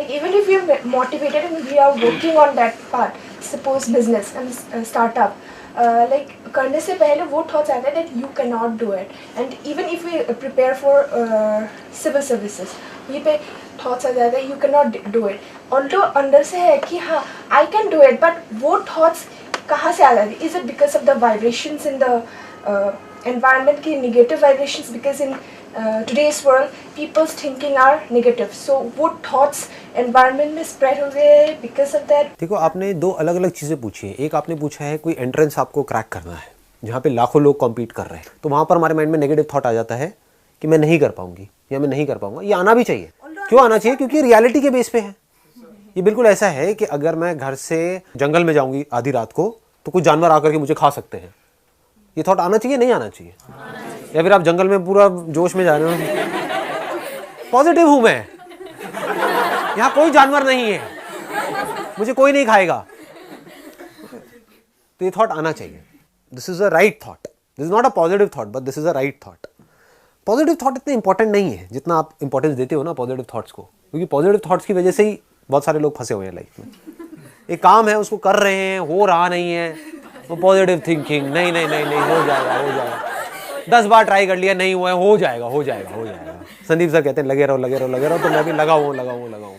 Like even if we're motivated and we are working on that part, suppose business and startup, like करने से पहले वो thoughts आते हैं that you cannot do it, and even if we prepare for civil services, ये पे thoughts आ जाते हैं you cannot do it. Although अंदर से है कि हाँ I can do it, but वो thoughts कहाँ से आ जाती? Is it because of the vibrations in the environment की negative vibrations? Because in today's world people's thinking are negative, so वो thoughts environment में spread हो गए because of that. देखो, आपने दो अलग अलग चीज़ें पूछी हैं। एक आपने पूछा है कोई एंट्रेंस आपको क्रैक करना है जहाँ पे लाखों लोग कॉम्पीट कर रहे हैं, तो वहाँ पर हमारे माइंड में नेगेटिव थॉट आ जाता है कि मैं नहीं कर पाऊंगी या मैं नहीं कर पाऊंगा। ये आना भी चाहिए। क्यों आना चाहिए? क्योंकि रियलिटी के बेस पे है। ये बिल्कुल ऐसा है कि अगर मैं घर से जंगल में जाऊंगी आधी रात को तो कुछ जानवर आकर के मुझे खा सकते हैं। ये थॉट आना चाहिए, नहीं आना चाहिए? या फिर आप जंगल में पूरा जोश में जा रहे हो, पॉजिटिव हूं मैं, यहां कोई जानवर नहीं है, मुझे कोई नहीं खाएगा, तो ये थॉट आना चाहिए। This is a right thought, this is not a positive thought, but this is a right thought. Positive thought इतने इंपॉर्टेंट नहीं है जितना आप इंपॉर्टेंस देते हो ना पॉजिटिव थॉट्स को, क्योंकि पॉजिटिव थॉट्स की वजह से ही बहुत सारे लोग फंसे हुए हैं लाइफ में। एक काम है, उसको कर रहे हैं, हो रहा नहीं है, तो पॉजिटिव थिंकिंग, नहीं नहीं नहीं नहीं, हो जाएगा हो जाएगा, 10 बार ट्राई कर लिया, नहीं हुआ है, हो जाएगा हो जाएगा हो जाएगा। संदीप सर कहते हैं लगे रहो लगे रहो लगे रहो, तो मैं भी लगा हूँ।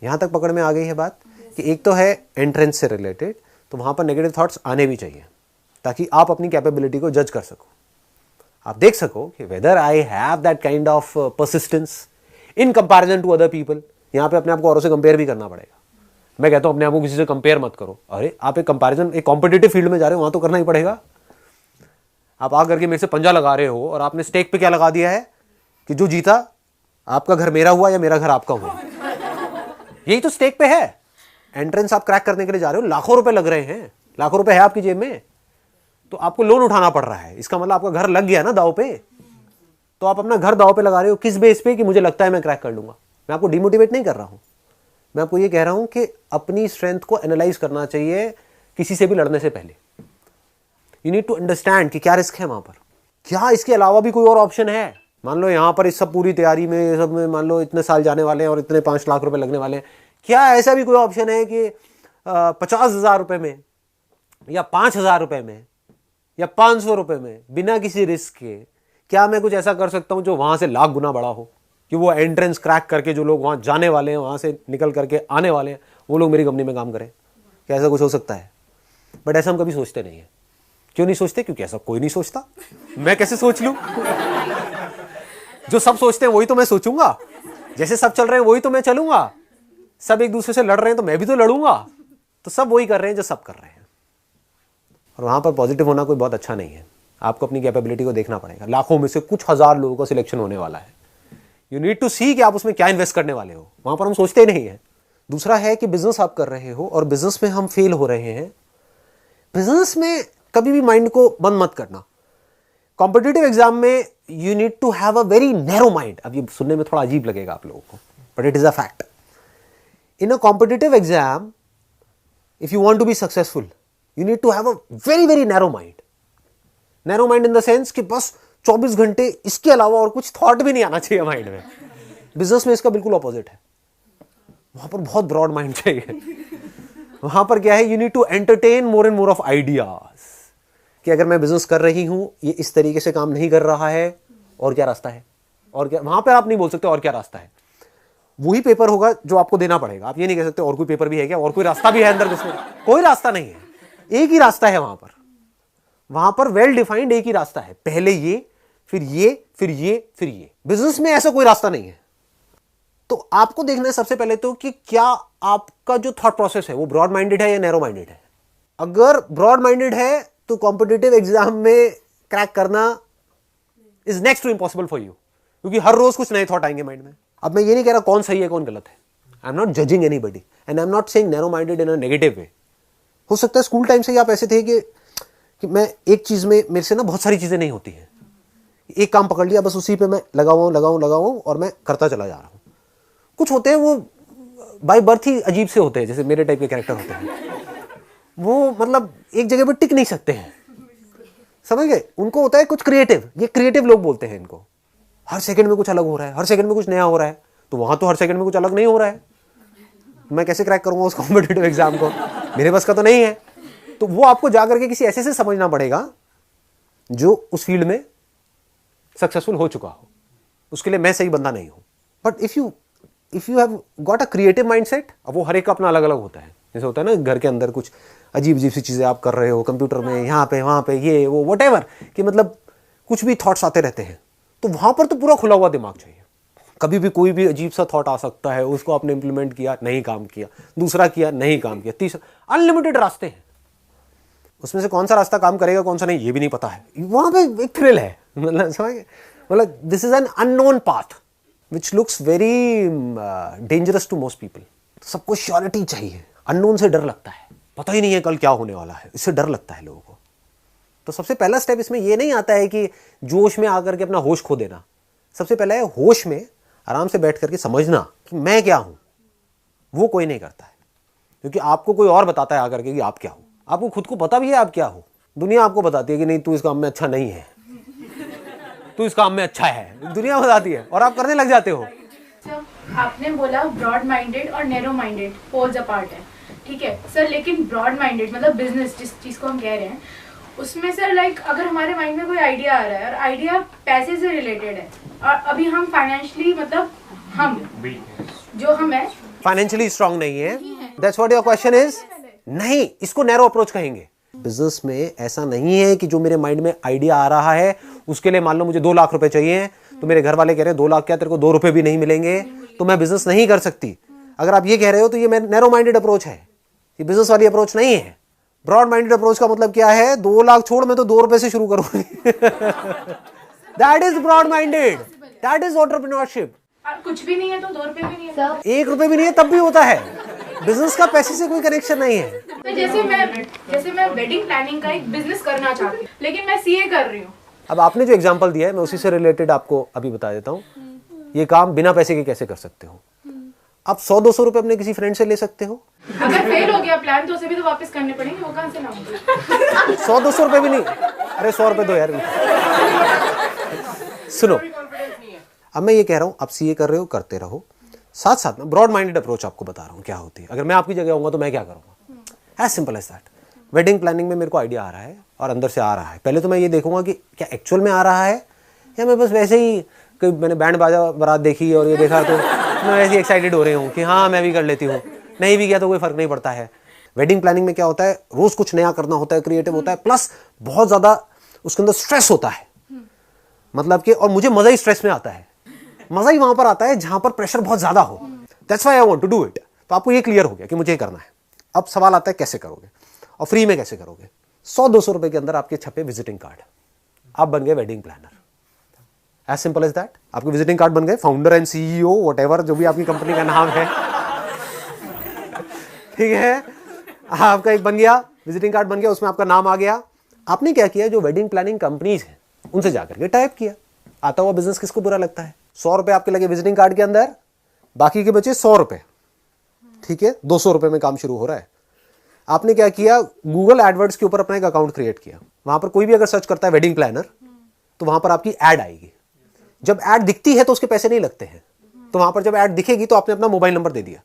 यहाँ तक पकड़ में आ गई है बात कि एक तो है एंट्रेंस से रिलेटेड, तो वहाँ पर नेगेटिव थॉट्स आने भी चाहिए ताकि आप अपनी कैपेबिलिटी को जज कर सको। आप देख सको कि whether I have that kind of persistence in comparison to other people. यहाँ पे अपने आप को औरों से कंपेयर भी करना पड़ेगा। मैं कहता हूँ अपने आप को किसी से कंपेयर मत करो। अरे आप एक कंपैरिजन, एक कॉम्पिटिटिव फील्ड में जा रहे हो, वहाँ तो करना ही पड़ेगा। आप आ करके मेरे से पंजा लगा रहे हो और आपने स्टेक पे क्या लगा दिया है कि जो जीता आपका घर मेरा हुआ या मेरा घर आपका हुआ। यही तो स्टेक पे है। एंट्रेंस आप क्रैक करने के लिए जा रहे हो, लाखों रुपए लग रहे हैं, लाखों रुपए है आपकी जेब में, तो आपको लोन उठाना पड़ रहा है। इसका मतलब आपका घर लग गया ना दाव पे। तो आप अपना घर दाव पे लगा रहे हो किस बेस पे कि मुझे लगता है मैं क्रैक कर लूंगा। मैं आपको डिमोटिवेट नहीं कर रहा हूं, मैं आपको ये कह रहा हूं कि अपनी स्ट्रेंथ को एनालाइज करना चाहिए किसी से भी लड़ने से पहले। यू नीड टू अंडरस्टैंड कि क्या रिस्क है वहां पर, क्या इसके अलावा भी कोई और ऑप्शन है। मान लो यहां पर इस सब पूरी तैयारी में सब में मान लो इतने साल जाने वाले हैं और इतने 5 लाख रुपए लगने वाले हैं, क्या ऐसा भी कोई ऑप्शन है कि 50,000 रुपए में या 5,000 रुपए में या 500 रुपए में बिना किसी रिस्क के क्या मैं कुछ ऐसा कर सकता हूं जो वहां से लाख गुना बड़ा हो, कि वो एंट्रेंस क्रैक करके जो लोग वहां जाने वाले हैं, वहां से निकल करके आने वाले हैं, वो लोग मेरी कंपनी में काम करें? क्या ऐसा कुछ हो सकता है? बट ऐसा हम कभी सोचते नहीं है। क्यों नहीं सोचते? क्योंकि ऐसा कोई नहीं सोचता। मैं कैसे सोच लूं? जो सब सोचते हैं वही तो मैं सोचूंगा, जैसे सब चल रहे हैं वही तो मैं चलूंगा। सब एक दूसरे से लड़ रहे हैं तो मैं भी तो लड़ूंगा। तो सब वही कर रहे हैं जो सब कर रहे हैं, और वहां पर पॉजिटिव होना कोई बहुत अच्छा नहीं है। आपको अपनी कैपेबिलिटी को देखना पड़ेगा। लाखों में से कुछ हजार लोगों का सिलेक्शन होने वाला है। यू नीड टू सी कि आप उसमें क्या इन्वेस्ट करने वाले हो। वहां पर हम सोचते ही नहीं है। दूसरा है कि बिजनेस आप कर रहे हो और बिजनेस में हम फेल हो रहे हैं। बिजनेस में कभी भी माइंड को बंद मत करना। कॉम्पिटिटिव एग्जाम में you need to have a very narrow mind. अब ये सुनने में थोड़ा अजीब लगेगा आप लोगों को, but it is a fact. In a competitive exam if you want to be successful you need to have a very very narrow mind. Narrow mind in the sense कि बस 24 घंटे इसके अलावा और कुछ थॉट भी नहीं आना चाहिए माइंड में। बिजनेस में इसका बिल्कुल ऑपोजिट है। वहां पर बहुत ब्रॉड माइंड चाहिए। वहां पर क्या है, you need to entertain more and more of ideas कि अगर मैं बिजनेस कर रही हूं, ये इस तरीके से काम नहीं कर रहा है, और क्या रास्ता है, और क्या। वहां पर आप नहीं बोल सकते और क्या रास्ता है। वही पेपर होगा जो आपको देना पड़ेगा। आप ये नहीं कह सकते और कोई पेपर भी है क्या, और कोई रास्ता भी है अंदर घुसने का। कोई रास्ता नहीं है, एक ही रास्ता है वहां पर वेल डिफाइंड एक ही रास्ता है। पहले ये, फिर ये, फिर ये, फिर ये। बिजनेस में ऐसा कोई रास्ता नहीं है। तो आपको देखना है सबसे पहले तो कि क्या आपका जो थॉट प्रोसेस है वो ब्रॉड माइंडेड है या नैरो माइंडेड है। अगर ब्रॉड माइंडेड है तो कॉम्पिटिटिव एग्जाम में क्रैक करना is next to impossible for you, क्योंकि हर रोज कुछ नए थॉट आएंगे माइंड में। अब मैं ये नहीं कह रहा कौन सही है कौन गलत है। I am not judging anybody and I am not saying narrow minded in a negative way. हो सकता है स्कूल टाइम से ही आप ऐसे थे कि मैं एक चीज में, मेरे से ना बहुत सारी चीजें नहीं होती हैं। एक काम पकड़ लिया, बस उसी पे मैं लगाऊं और मैं करता चला जा रहा हूं। कुछ होते हैं वो बाय बर्थ ही अजीब से होते हैं, जैसे मेरे टाइप के कैरेक्टर होते हैं। वो मतलब एक जगह पर टिक नहीं सकते हैं, समझ गए। उनको होता है कुछ क्रिएटिव, ये क्रिएटिव लोग बोलते हैं इनको। हर सेकंड में कुछ अलग हो रहा है, हर सेकंड में कुछ नया हो रहा है। तो वहां तो हर सेकंड में कुछ अलग नहीं हो रहा है, मैं कैसे क्रैक करूंगा उस कॉम्पिटिटिव एग्जाम को, मेरे बस का तो नहीं है। तो वो आपको जाकर के किसी ऐसे से समझना पड़ेगा जो उस फील्ड में सक्सेसफुल हो चुका हो। उसके लिए मैं सही बंदा नहीं हूं। But if you have got a creative mindset, अब वो हर एक का अपना अलग अलग होता है। जैसे होता है ना घर के अंदर कुछ अजीब अजीब सी चीजें आप कर रहे हो कंप्यूटर में, यहाँ पे वहां पे ये वो वट कि मतलब कुछ भी थॉट्स आते रहते हैं, तो वहां पर तो पूरा खुला हुआ दिमाग चाहिए। कभी भी कोई भी अजीब सा थॉट आ सकता है, उसको आपने इंप्लीमेंट किया, नहीं काम किया, दूसरा किया, नहीं काम किया, तीसरा, अनलिमिटेड रास्ते हैं। उसमें से कौन सा रास्ता काम करेगा कौन सा नहीं ये भी नहीं पता है। वहां पे एक थ्रिल है, मतलब this is an unknown path which looks very dangerous to most people. सबको श्योरिटी चाहिए, अननोन से डर लगता है, पता ही नहीं है कल क्या होने वाला है, इससे डर लगता है लोगों को। तो सबसे पहला स्टेप इसमें ये नहीं आता है कि जोश में आकर के अपना होश खो देना। सबसे पहला है होश में आराम से बैठ करके समझना कि मैं क्या हूं। वो कोई नहीं करता है, क्योंकि आपको कोई और बताता है आकर के कि आप क्या हो। आपको खुद को पता भी है आप क्या हो, दुनिया आपको बताती है कि नहीं तू इस काम में अच्छा नहीं है, तू इस काम में अच्छा है, दुनिया बताती है और आप करने लग जाते हो। आपने बोला ब्रॉड माइंडेड और नैरो माइंडेड पोल्स अपार्ट है, ठीक है सर, लेकिन ब्रॉड माइंडेड मतलब बिजनेस जिस चीज को हम कह रहे हैं उसमें सर लाइक अगर हमारे माइंड में कोई आइडिया आ रहा है और आइडिया पैसे से रिलेटेड है और अभी हम फाइनेंशियली मतलब हम जो हम है फाइनेंशियली स्ट्रांग नहीं है, that's what your question is. नहीं, इसको नैरो अप्रोच कहेंगे। बिजनेस में ऐसा नहीं है कि जो मेरे माइंड में आइडिया आ रहा है उसके लिए मान लो मुझे 2 लाख रुपए चाहिए, तो मेरे घर वाले कह रहे हैं 2 लाख क्या तेरे को 2 रुपए भी नहीं मिलेंगे तो मैं बिजनेस नहीं कर सकती। अगर आप ये कह रहे हो तो ये नैरो माइंडेड अप्रोच है, ये बिजनेस वाली अप्रोच नहीं है। ब्रॉड माइंडेड अप्रोच का मतलब क्या है, 2 लाख छोड़ मैं तो 2 रुपए से शुरू करूंगी। That is broad minded, that is entrepreneurship. कुछ भी नहीं है तो 2 रुपए भी नहीं है, 1 रुपए भी नहीं है तब भी होता है। बिजनेस का पैसे से कोई कनेक्शन नहीं है। तो जैसे मैं वेडिंग प्लानिंग का एक बिजनेस करना चाहती हूँ लेकिन मैं सीए कर रही हूँ। अब आपने जो एग्जांपल दिया है मैं उसी से रिलेटेड आपको अभी बता देता हूँ। ये काम बिना पैसे के कैसे कर सकते हो। आप 100-200 रुपए अपने किसी फ्रेंड से ले सकते हो। अगर फेल हो गया प्लान तो उसे भी तो वापस करने पड़ेंगे, वो कहाँ से लाऊंगी। 100-200 रुपए भी नहीं, अरे 100 रुपए दो यार। सुनो, अब मैं ये कह रहा हूं आप सीए कर रहे हो, करते रहो, साथ साथ में ब्रॉड माइंडेड अप्रोच आपको बता रहा हूं क्या होती है। अगर मैं आपकी जगह होऊंगा तो मैं क्या करूंगा, as simple as that. Wedding planning में मेरे को आइडिया आ रहा है और अंदर से आ रहा है, पहले तो मैं ये देखूंगा कि क्या एक्चुअल में आ रहा है या मैं बस वैसे ही कि मैंने बैंड बाजा बारात देखी और ये देखा तो मैं वैसे ही एक्साइटेड हो रही हूँ कि हाँ मैं भी कर लेती हूँ, नहीं भी किया तो कोई फर्क नहीं पड़ता है। वेडिंग प्लानिंग में क्या होता है, रोज कुछ नया करना होता है, क्रिएटिव होता है, प्लस बहुत ज्यादा उसके अंदर स्ट्रेस होता है। मतलब कि और मुझे मजा ही स्ट्रेस में आता है, मजा ही वहां पर आता है जहां पर प्रेशर बहुत ज्यादा हो। That's why I want to do it. तो आपको ये क्लियर हो गया कि मुझे करना है। अब सवाल आता है कैसे करोगे और फ्री में कैसे करोगे। 100-200 रुपए के अंदर आपके छपे विजिटिंग कार्ड, आप बन गए wedding planner. As simple as that. आपके विजिटिंग कार्ड बन गए, फाउंडर एंड सीईओ व्हाटएवर जो भी आपकी कंपनी का नाम है, ठीक है, आपका एक बन गया विजिटिंग कार्ड बन गया, उसमें आपका नाम आ गया। आपने क्या किया, जो वेडिंग प्लानिंग कंपनीज हैं उनसे जाकर के टाइप किया। आता हुआ बिजनेस किसको बुरा लगता है। 100 रुपए आपके लगे विजिटिंग कार्ड के अंदर, बाकी के बचे 100 रुपए, ठीक है, 200 रुपए में काम शुरू हो रहा है। आपने क्या किया, गूगल एडवर्ड्स के ऊपर अपना एक अकाउंट क्रिएट किया। वहां पर कोई भी अगर सर्च करता है वेडिंग प्लानर तो वहां पर आपकी एड आएगी। जब एड दिखती है तो उसके पैसे नहीं लगते हैं, तो वहां पर जब एड दिखेगी तो आपने अपना मोबाइल नंबर दे दिया,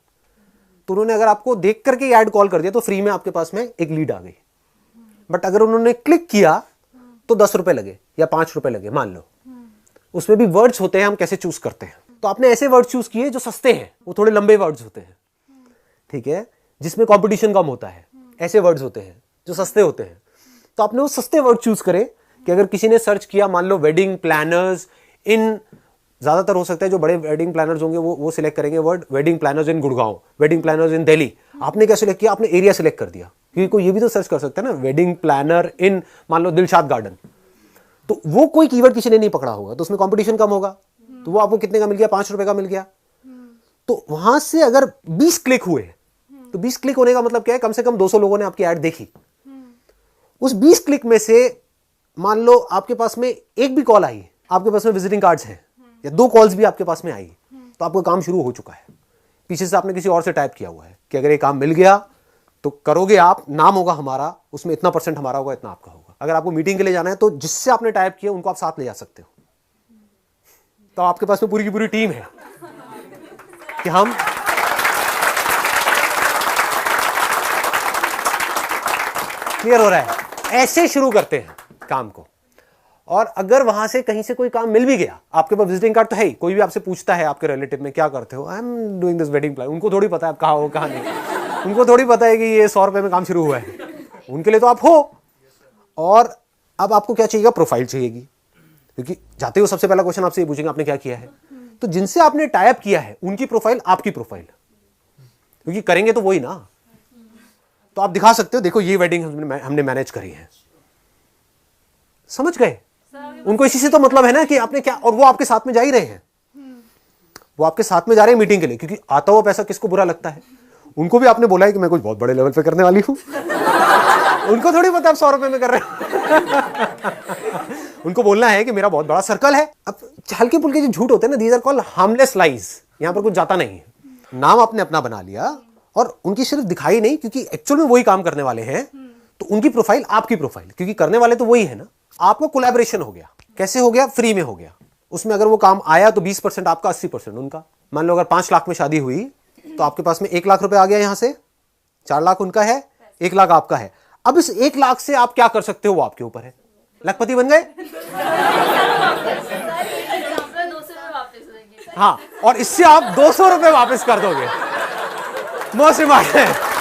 तो उन्होंने अगर आपको देख करके ऐड कॉल कर दिया तो फ्री में आपके पास में एक लीड आ गई। बट अगर उन्होंने क्लिक किया तो 10 रुपए लगे या 5 रुपए लगे मान लो। उसमें भी वर्ड्स होते हैं, हम कैसे चूज करते हैं। तो आपने ऐसे वर्ड्स चूज किए जो सस्ते हैं, वो थोड़े लंबे वर्ड्स होते हैं, ठीक है, जिसमें कंपटीशन कम होता है। ऐसे वर्ड्स होते हैं जो सस्ते होते हैं। तो आपने वो सस्ते वर्ड चूज करे कि अगर किसी ने सर्च किया मान लो वेडिंग प्लानर्स इन, ज्यादातर हो सकता है जो बड़े वेडिंग प्लानर्स होंगे वो सिलेक्ट करेंगे वर्ड वेडिंग प्लानर्स इन गुड़गांव, वेडिंग प्लानर्स इन दिल्ली। आपने क्या सिलेक्ट किया, आपने एरिया सिलेक्ट कर दिया, क्योंकि कोई ये भी तो सर्च कर सकता है ना वेडिंग प्लानर इन मान लो दिलशाद गार्डन। तो वो कोई कीवर्ड किसी ने नहीं पकड़ा होगा, तो उसमें कंपटीशन कम होगा। तो वो आपको कितने का मिल गया, 5 रुपए का मिल गया। तो वहां से अगर 20 क्लिक हुए तो 20 क्लिक होने का मतलब क्या है, कम से कम 200 लोगों ने आपकी ऐड देखी। उस 20 क्लिक में से मान लो आपके पास में एक भी कॉल आई, आपके पास में विजिटिंग कार्ड्स हैं या 2 कॉल्स भी आपके पास में आई, तो आपका काम शुरू हो चुका है। पीछे से आपने किसी और से टाइप किया हुआ है कि अगर ये काम मिल गया तो करोगे आप, नाम होगा हमारा, उसमें इतना % हमारा होगा, इतना आपका होगा। अगर आपको मीटिंग के लिए जाना है तो जिससे आपने टाइप किया उनको आप साथ ले जा सकते हो। तो आपके पास में पूरी की पूरी टीम है कि हम क्लियर हो रहा है? ऐसे शुरू करते हैं काम को। और अगर वहां से कहीं से कोई काम मिल भी गया, आपके पास विजिटिंग कार्ड तो है ही, कोई भी आपसे पूछता है आपके रिलेटिव में क्या करते हो, I am doing this wedding plan, उनको थोड़ी पता है आप कहाँ हो कहाँ नहीं, उनको थोड़ी पता है कि ये 100 रुपए में काम शुरू हुआ है, उनके लिए तो आप हो। और अब आपको क्या चाहिएगा? प्रोफाइल चाहिएगी, क्योंकि जाते हो सबसे पहला क्वेश्चन आपसे ये पूछेंगे आपने क्या किया है। तो जिनसे आपने टाई अप किया है उनकी प्रोफाइल आपकी प्रोफाइल, क्योंकि करेंगे तो वही ना। तो आप दिखा सकते हो, देखो ये वेडिंग हमने मैनेज करी है, समझ गए? उनको इसी से तो मतलब है ना कि आपने क्या, और वो आपके साथ में जा ही रहे हैं, वो आपके साथ में जा रहे हैं मीटिंग के लिए, क्योंकि आता हुआ पैसा किसको बुरा लगता है? उनको भी आपने बोला है कि मैं कुछ बहुत बड़े लेवल पे करने वाली हूं। उनको थोड़ी पता आप 100 रुपए में कर रहे हो। उनको बोलना है कि मेरा बहुत बड़ा सर्कल है। अब हल्के फुल्के जो झूठ होते हैं ना, these are called harmless lies, यहां पर कुछ जाता नहीं है। नाम आपने अपना बना लिया और उनकी सिर्फ दिखाई नहीं, क्योंकि एक्चुअल में वही काम करने वाले हैं, तो उनकी प्रोफाइल आपकी प्रोफाइल, क्योंकि करने वाले तो वही है ना। आपको कोलैबोरेशन हो गया, कैसे हो गया? फ्री में हो गया। उसमें अगर वो काम आया तो 20% आपका, 80% उनका। मान लो अगर 5 लाख में शादी हुई तो आपके पास में 1 लाख रुपए आ गया, यहां से 4 लाख उनका है, 1 लाख आपका है। अब इस 1 लाख से आप क्या कर सकते हो वो आपके ऊपर है। लखपति बन गए। हाँ, और इससे आप 200 रुपए वापस कर दोगे। मोस्ट इम्पॉर्टेंट है